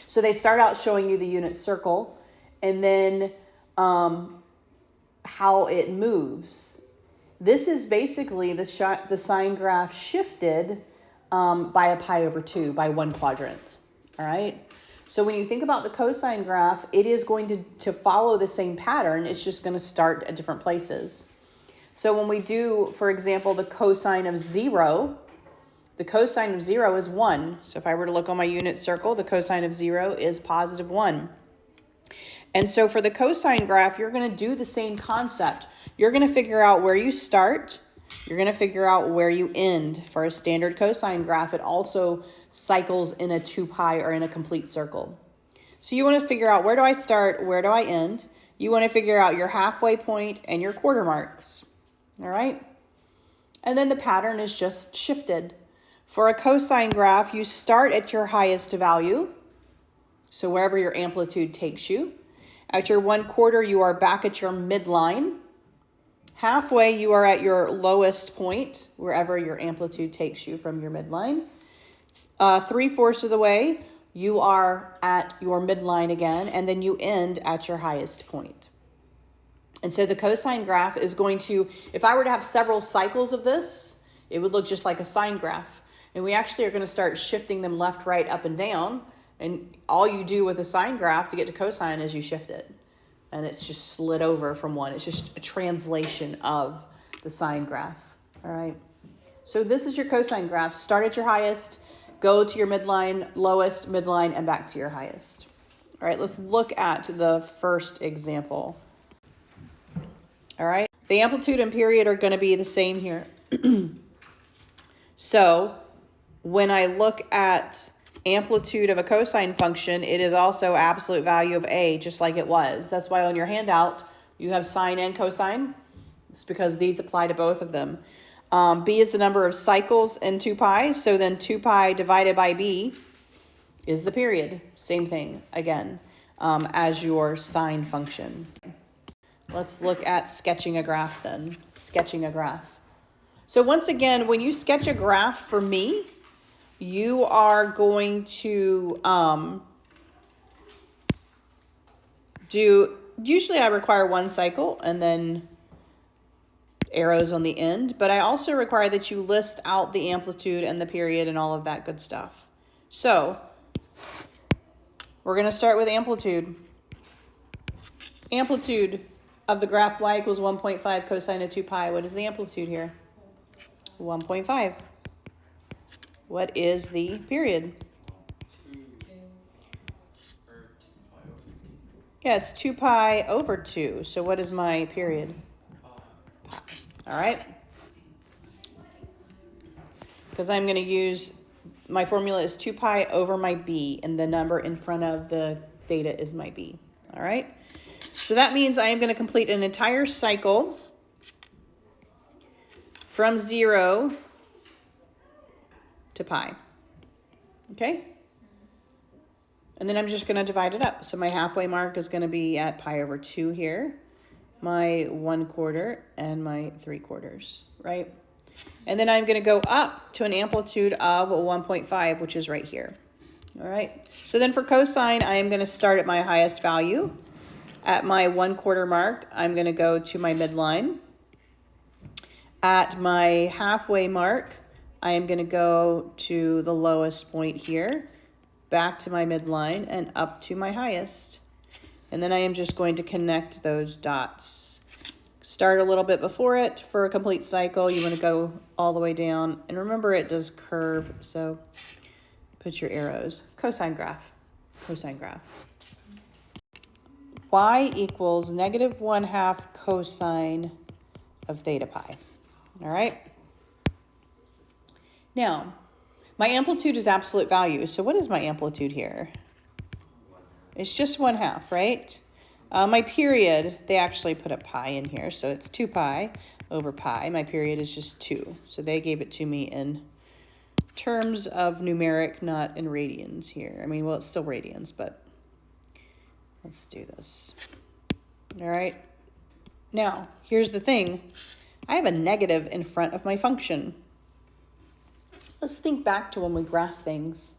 So they start out showing you the unit circle and then how it moves. This is basically the sine graph shifted by a pi over 2, by 1 quadrant. All right. So when you think about the cosine graph, it is going to follow the same pattern. It's just going to start at different places. So when we do, for example, the cosine of 0, the cosine of 0 is 1. So if I were to look on my unit circle, the cosine of 0 is positive 1. And so for the cosine graph, you're going to do the same concept. You're going to figure out where you start. You're going to figure out where you end. For a standard cosine graph, it also cycles in a 2 pi or in a complete circle. So you want to figure out, where do I start? Where do I end? You want to figure out your halfway point and your quarter marks. All right. And then the pattern is just shifted. For a cosine graph, you start at your highest value. So wherever your amplitude takes you. At your 1/4, you are back at your midline. Halfway, you are at your lowest point, wherever your amplitude takes you from your midline. 3/4 of the way, you are at your midline again, and then you end at your highest point. And so the cosine graph is going to, if I were to have several cycles of this, it would look just like a sine graph. And we actually are going to start shifting them left, right, up, and down. And all you do with a sine graph to get to cosine is you shift it. And it's just slid over from one. It's just a translation of the sine graph. All right. So this is your cosine graph. Start at your highest, go to your midline, lowest, midline, and back to your highest. All right, let's look at the first example. All right. The amplitude and period are going to be the same here. So when I look at amplitude of a cosine function, it is also absolute value of a, just like it was. That's why on your handout, you have sine and cosine. It's because these apply to both of them. B is the number of cycles in 2 pi. So then 2 pi divided by b is the period. Same thing again as your sine function. Let's look at sketching a graph then. Sketching a graph. So once again, when you sketch a graph for me, you are going to usually I require 1 cycle and then arrows on the end, but I also require that you list out the amplitude and the period and all of that good stuff. So we're going to start with amplitude. Amplitude of the graph y equals 1.5 cosine of 2 pi. What is the amplitude here? 1.5. What is the period? Yeah, it's 2 pi over 2. So what is my period? Pi. All right. Because I'm going to use, my formula is 2 pi over my b, and the number in front of the theta is my b. All right. So that means I am going to complete an entire cycle from 0 to pi. Okay? And then I'm just going to divide it up. So my halfway mark is going to be at pi over 2 here, my 1/4 and my 3/4, right? And then I'm going to go up to an amplitude of 1.5, which is right here. All right? So then for cosine, I am going to start at my highest value. At my 1/4 mark, I'm going to go to my midline. At my halfway mark, I am going to go to the lowest point here, back to my midline, and up to my highest. And then I am just going to connect those dots. Start a little bit before it. For a complete cycle, you want to go all the way down. And remember, it does curve, so put your arrows. Cosine graph. Cosine graph. Y equals -1/2 cosine of theta pi. All right? Now, my amplitude is absolute value. So what is my amplitude here? It's just 1/2, right? My period, they actually put a pi in here. So it's 2 pi over pi. My period is just 2. So they gave it to me in terms of numeric, not in radians here. I mean, well, it's still radians, but let's do this. All right. Now, here's the thing. I have a negative in front of my function. Let's think back to when we graph things.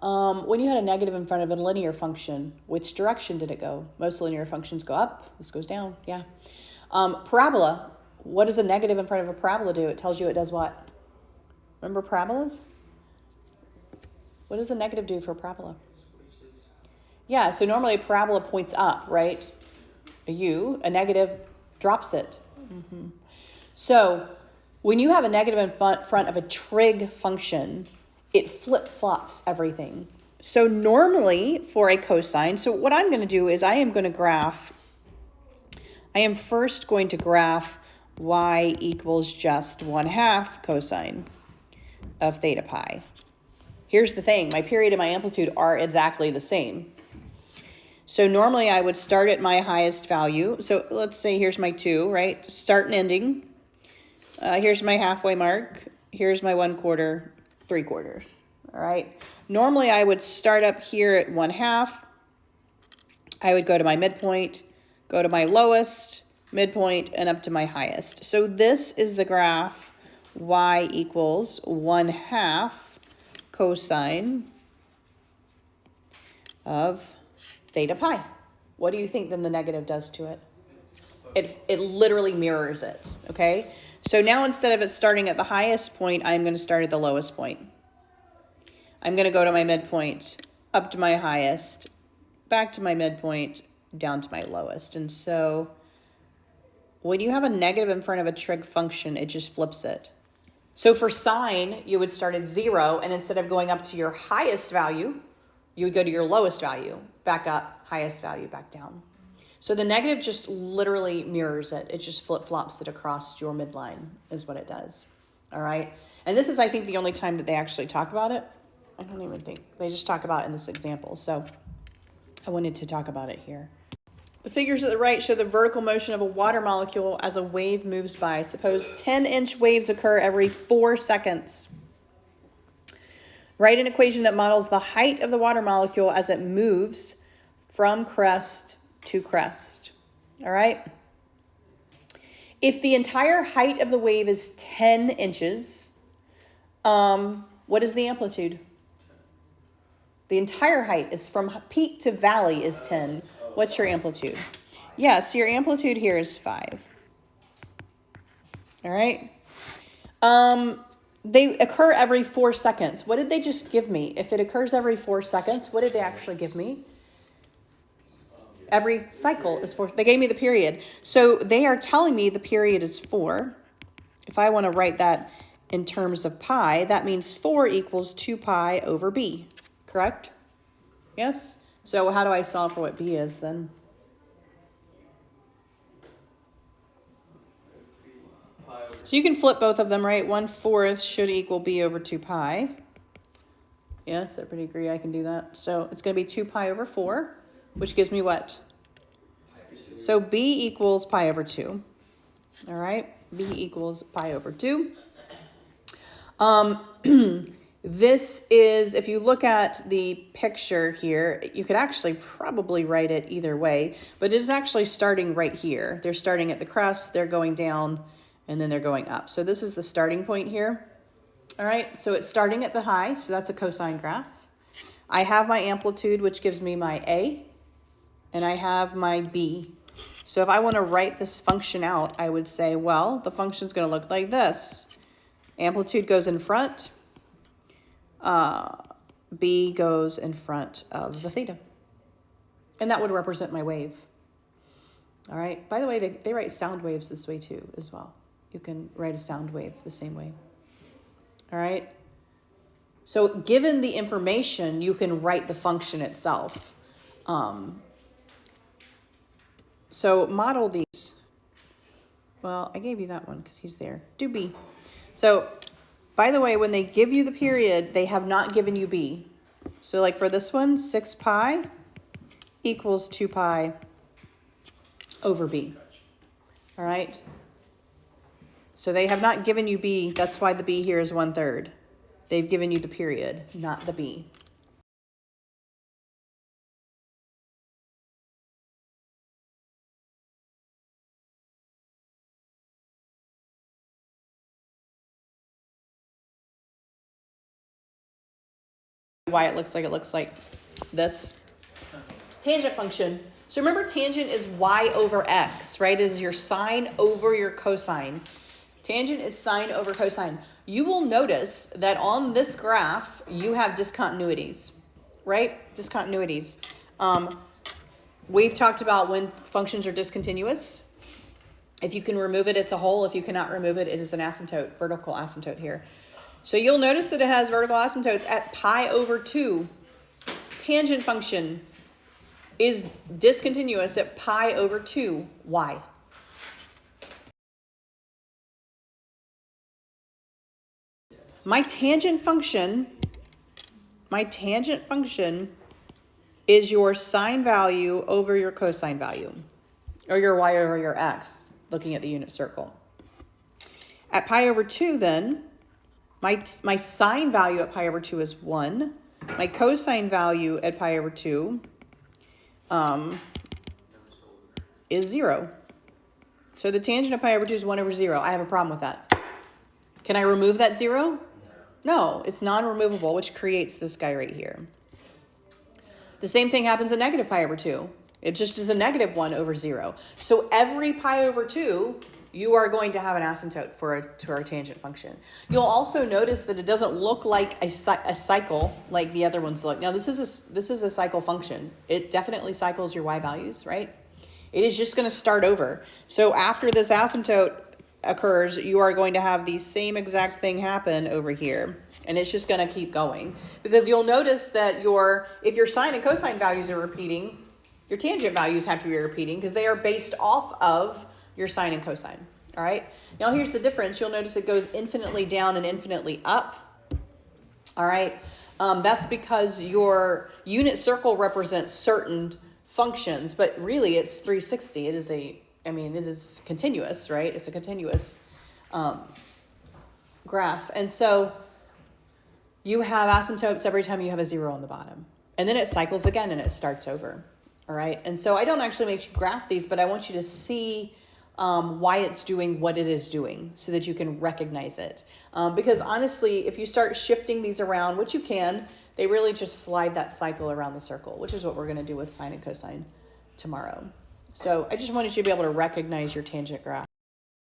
When you had a negative in front of a linear function, which direction did it go? Most linear functions go up. This goes down. Yeah. Parabola. What does a negative in front of a parabola do? It tells you it does what? Remember parabolas? What does a negative do for a parabola? Yeah, so normally a parabola points up, right? A negative drops it. So when you have a negative in front of a trig function, it flip-flops everything. So normally for a cosine, so what I'm going to do is I am first going to graph y equals just 1/2 cosine of theta pi. Here's the thing, my period and my amplitude are exactly the same. So normally I would start at my highest value. So let's say here's my 2, right? Start and ending. Here's my halfway mark. Here's my 1/4, 3/4. All right. Normally I would start up here at 1/2. I would go to my midpoint, go to my lowest, midpoint, and up to my highest. So this is the graph y equals 1/2 cosine of theta pi. What do you think then the negative does to it? It literally mirrors it, okay? So now instead of it starting at the highest point, I'm going to start at the lowest point. I'm going to go to my midpoint, up to my highest, back to my midpoint, down to my lowest. And so when you have a negative in front of a trig function, it just flips it. So for sine, you would start at 0, and instead of going up to your highest value, you would go to your lowest value, back up, highest value, back down. So the negative just literally mirrors it. It just flip-flops it across your midline is what it does. All right? And this is, I think, the only time that they actually talk about it. I don't even think. They just talk about it in this example. So I wanted to talk about it here. The figures at the right show the vertical motion of a water molecule as a wave moves by. Suppose 10-inch waves occur every 4 seconds. Write an equation that models the height of the water molecule as it moves from crest to crest. All right? If the entire height of the wave is 10 inches, what is the amplitude? The entire height is from peak to valley is 10. What's your amplitude? Yeah, so your amplitude here is 5. All right? They occur every 4 seconds. What did they just give me? If it occurs every 4 seconds, what did they actually give me? Every cycle is 4. They gave me the period. So they are telling me the period is 4. If I want to write that in terms of pi, that means 4 equals 2 pi over b. Correct? Yes? So how do I solve for what b is then? So you can flip both of them, right? 1/4 should equal b over 2 pi. Yes, everybody agree I can do that. So it's going to be 2 pi over 4, which gives me what? So b equals pi over 2. All right? B equals pi over 2. This is, if you look at the picture here, you could actually probably write it either way, but it is actually starting right here. They're starting at the crest, they're going down, and then they're going up. So this is the starting point here. All right, so it's starting at the high, so that's a cosine graph. I have my amplitude, which gives me my A, and I have my B. So if I want to write this function out, I would say, well, the function's going to look like this. Amplitude goes in front. B goes in front of the theta. And that would represent my wave. All right. By the way, they write sound waves this way too as well. You can write a sound wave the same way. All right. So given the information, you can write the function itself. So model these. Well, I gave you that one because he's there. Do B. So by the way, when they give you the period, they have not given you B. So like for this one, 6 pi equals 2 pi over B. All right? So they have not given you B. That's why the B here is 1/3. They've given you the period, not the B. why it looks like this. Tangent function. So remember, tangent is y over x, right? Is your sine over your cosine. Tangent is sine over cosine. You will notice that on this graph, you have discontinuities, right? Discontinuities. We've talked about when functions are discontinuous. If you can remove it, it's a whole. If you cannot remove it, it is an asymptote, vertical asymptote here. So you'll notice that it has vertical asymptotes at pi over 2. Tangent function is discontinuous at pi over 2. Why? My tangent function is your sine value over your cosine value, or your y over your x, looking at the unit circle. At pi over 2, then, my sine value at pi over 2 is 1. My cosine value at pi over 2 is 0. So the tangent of pi over 2 is 1 over 0. I have a problem with that. Can I remove that 0? No, it's non-removable, which creates this guy right here. The same thing happens at negative pi over 2. It just is a negative 1 over 0. So every pi over 2, you are going to have an asymptote to our tangent function. You'll also notice that it doesn't look like a cycle like the other ones look. Now, this is a cycle function. It definitely cycles your y values, right? It is just going to start over. So after this asymptote occurs, you are going to have the same exact thing happen over here. And it's just going to keep going. Because you'll notice that if your sine and cosine values are repeating, your tangent values have to be repeating because they are based off of your sine and cosine. All right. Now here's the difference. You'll notice it goes infinitely down and infinitely up. All right. That's because your unit circle represents certain functions, but really it's 360. It is continuous, right? It's a continuous graph. And so you have asymptotes every time you have a 0 on the bottom. And then it cycles again and it starts over. All right. And so I don't actually make you graph these, but I want you to see why it's doing what it is doing so that you can recognize it. Because honestly, if you start shifting these around, which you can, they really just slide that cycle around the circle, which is what we're going to do with sine and cosine tomorrow. So I just wanted you to be able to recognize your tangent graph.